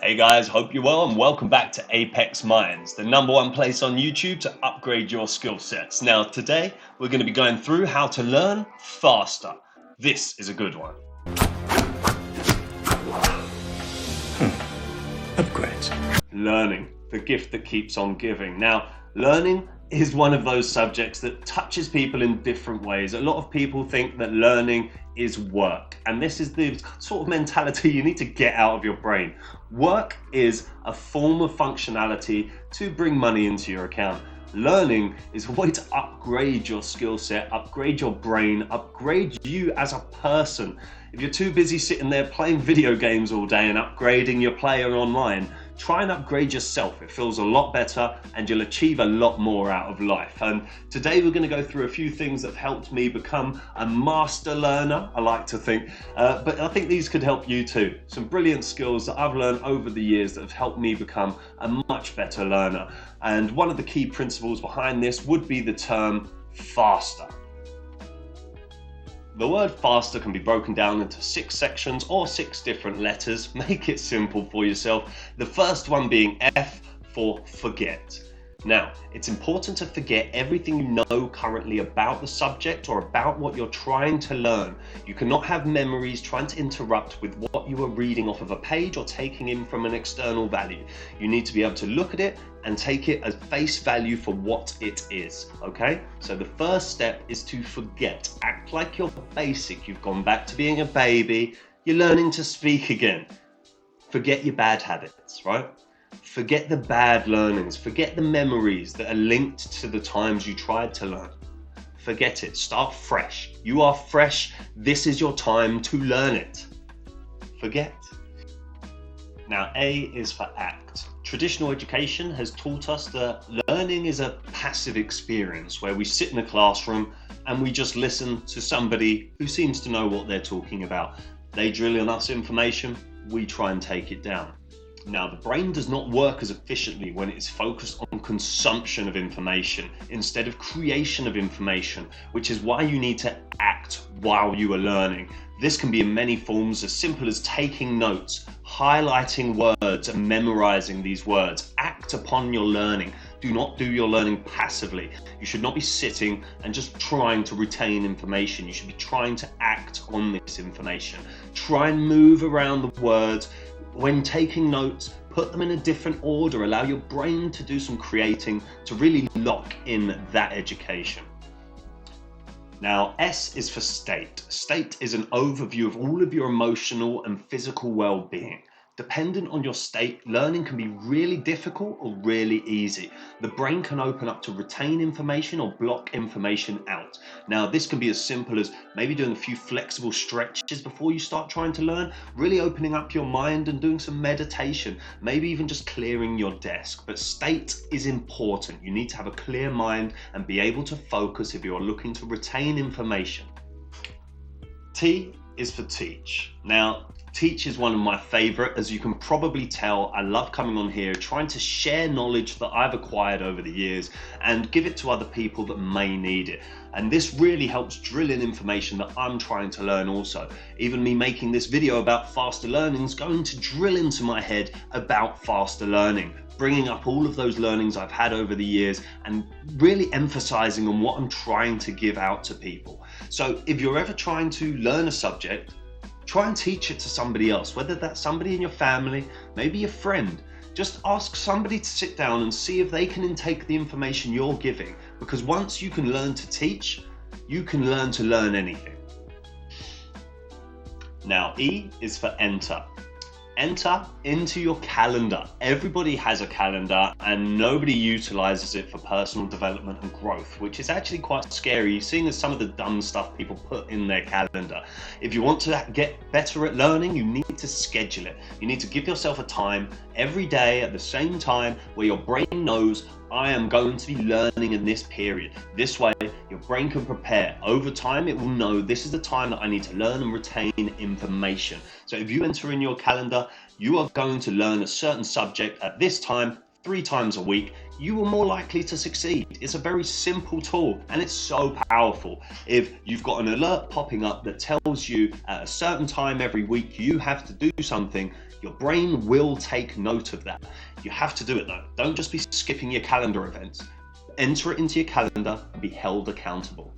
Hey guys, hope you're well and welcome back to Apex Minds, the #1 place on YouTube to upgrade your skill sets. Now today we're going to be going through how to learn faster. This is a good one. Upgrades. Learning, the gift that keeps on giving. Now, learning is one of those subjects that touches people in different ways. A lot of people think that learning is work, and this is the sort of mentality you need to get out of your brain. Work is a form of functionality to bring money into your account. Learning is a way to upgrade your skill set, upgrade your brain, upgrade you as a person. If you're too busy sitting there playing video games all day and upgrading your player online, try and upgrade yourself. It feels a lot better and you'll achieve a lot more out of life. And today we're going to go through a few things that have helped me become a master learner, I like to think, but I think these could help you too. Some brilliant skills that I've learned over the years that have helped me become a much better learner. And one of the key principles behind this would be the term faster. The word faster can be broken down into 6 sections or 6 different letters. Make it simple for yourself. The first one being F for forget. Now, it's important to forget everything you know currently about the subject or about what you're trying to learn. You cannot have memories trying to interrupt with what you are reading off of a page or taking in from an external value. You need to be able to look at it and take it as face value for what it is, okay? So the first step is to forget. Act like you're basic. You've gone back to being a baby. You're learning to speak again. Forget your bad habits, right? Forget the bad learnings. Forget the memories that are linked to the times you tried to learn. Forget it. Start fresh. You are fresh. This is your time to learn it. Forget. Now, A is for act. Traditional education has taught us that learning is a passive experience where we sit in a classroom and we just listen to somebody who seems to know what they're talking about. They drill in us information, we try and take it down. Now, the brain does not work as efficiently when it is focused on consumption of information instead of creation of information, which is why you need to act while you are learning. This can be in many forms, as simple as taking notes, highlighting words and memorizing these words. Act upon your learning. Do not do your learning passively. You should not be sitting and just trying to retain information. You should be trying to act on this information. Try and move around the words. When taking notes, put them in a different order. Allow your brain to do some creating to really lock in that education. Now, S is for state. State is an overview of all of your emotional and physical well-being. Dependent on your state, learning can be really difficult or really easy. The brain can open up to retain information or block information out. Now, this can be as simple as maybe doing a few flexible stretches before you start trying to learn, really opening up your mind and doing some meditation, maybe even just clearing your desk. But state is important. You need to have a clear mind and be able to focus if you're looking to retain information. T is for teach. Now, teach is one of my favorite. As you can probably tell, I love coming on here, trying to share knowledge that I've acquired over the years and give it to other people that may need it. And this really helps drill in information that I'm trying to learn also. Even me making this video about faster learning is going to drill into my head about faster learning, bringing up all of those learnings I've had over the years and really emphasizing on what I'm trying to give out to people. So if you're ever trying to learn a subject, try and teach it to somebody else, whether that's somebody in your family, maybe a friend. Just ask somebody to sit down and see if they can intake the information you're giving, because once you can learn to teach, you can learn to learn anything. Now, E is for enter. Enter into your calendar. Everybody has a calendar and nobody utilizes it for personal development and growth, which is actually quite scary, seeing as some of the dumb stuff people put in their calendar. If you want to get better at learning, you need to schedule it. You need to give yourself a time every day at the same time where your brain knows, I am going to be learning in this period. This way, your brain can prepare. Over time, it will know this is the time that I need to learn and retain information. So if you enter in your calendar, you are going to learn a certain subject at this time 3 times a week, you are more likely to succeed. It's a very simple tool and it's so powerful. If you've got an alert popping up that tells you at a certain time every week you have to do something, your brain will take note of that. You have to do it though. Don't just be skipping your calendar events. Enter it into your calendar and be held accountable.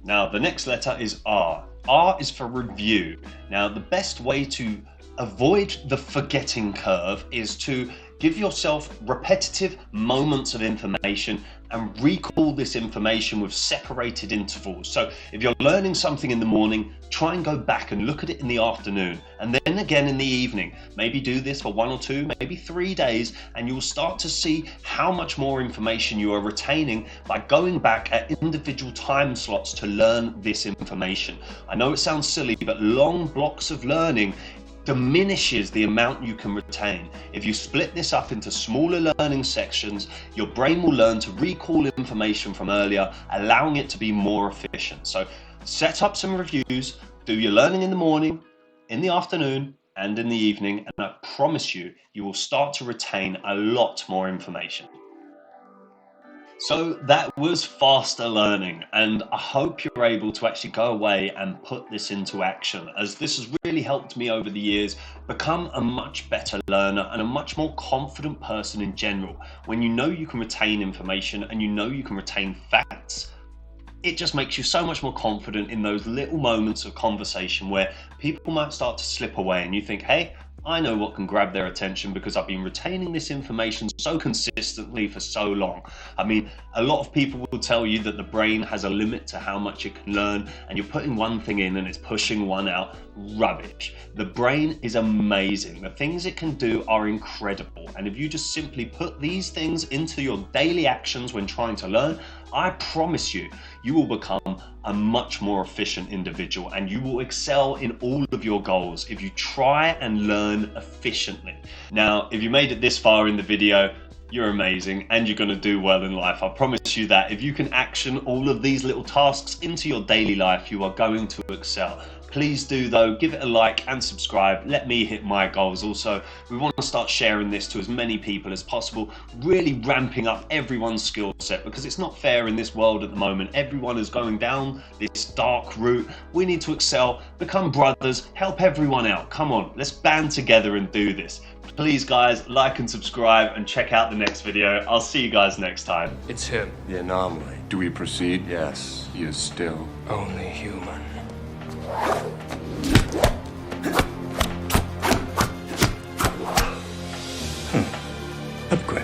Now, the next letter is R. R is for review. Now, the best way to avoid the forgetting curve is to give yourself repetitive moments of information and recall this information with separated intervals. So if you're learning something in the morning, try and go back and look at it in the afternoon and then again in the evening. Maybe do this for 1 or 2, maybe 3 days, and you'll start to see how much more information you are retaining by going back at individual time slots to learn this information. I know it sounds silly, but long blocks of learning diminishes the amount you can retain. If you split this up into smaller learning sections, your brain will learn to recall information from earlier, allowing it to be more efficient. So set up some reviews, do your learning in the morning, in the afternoon, and in the evening, and I promise you, you will start to retain a lot more information. So that was faster learning, and I hope you're able to actually go away and put this into action, as this has really helped me over the years become a much better learner and a much more confident person in general. When you know you can retain information and you know you can retain facts, it just makes you so much more confident in those little moments of conversation where people might start to slip away and you think, hey, I know what can grab their attention because I've been retaining this information so consistently for so long. I mean, a lot of people will tell you that the brain has a limit to how much it can learn, and you're putting one thing in and it's pushing one out. Rubbish. The brain is amazing. The things it can do are incredible. And if you just simply put these things into your daily actions when trying to learn, I promise you, you will become a much more efficient individual and you will excel in all of your goals if you try and learn efficiently. Now, if you made it this far in the video, you're amazing and you're going to do well in life. I promise you that if you can action all of these little tasks into your daily life, you are going to excel. Please do though, give it a like and subscribe. Let me hit my goals. Also, we want to start sharing this to as many people as possible, really ramping up everyone's skill set, because it's not fair in this world at the moment. Everyone is going down this dark route. We need to excel, become brothers, help everyone out. Come on, let's band together and do this. Please guys, like and subscribe and check out the next video. I'll see you guys next time. It's him. The anomaly. Do we proceed? Yes, he is still Only human. upgrade.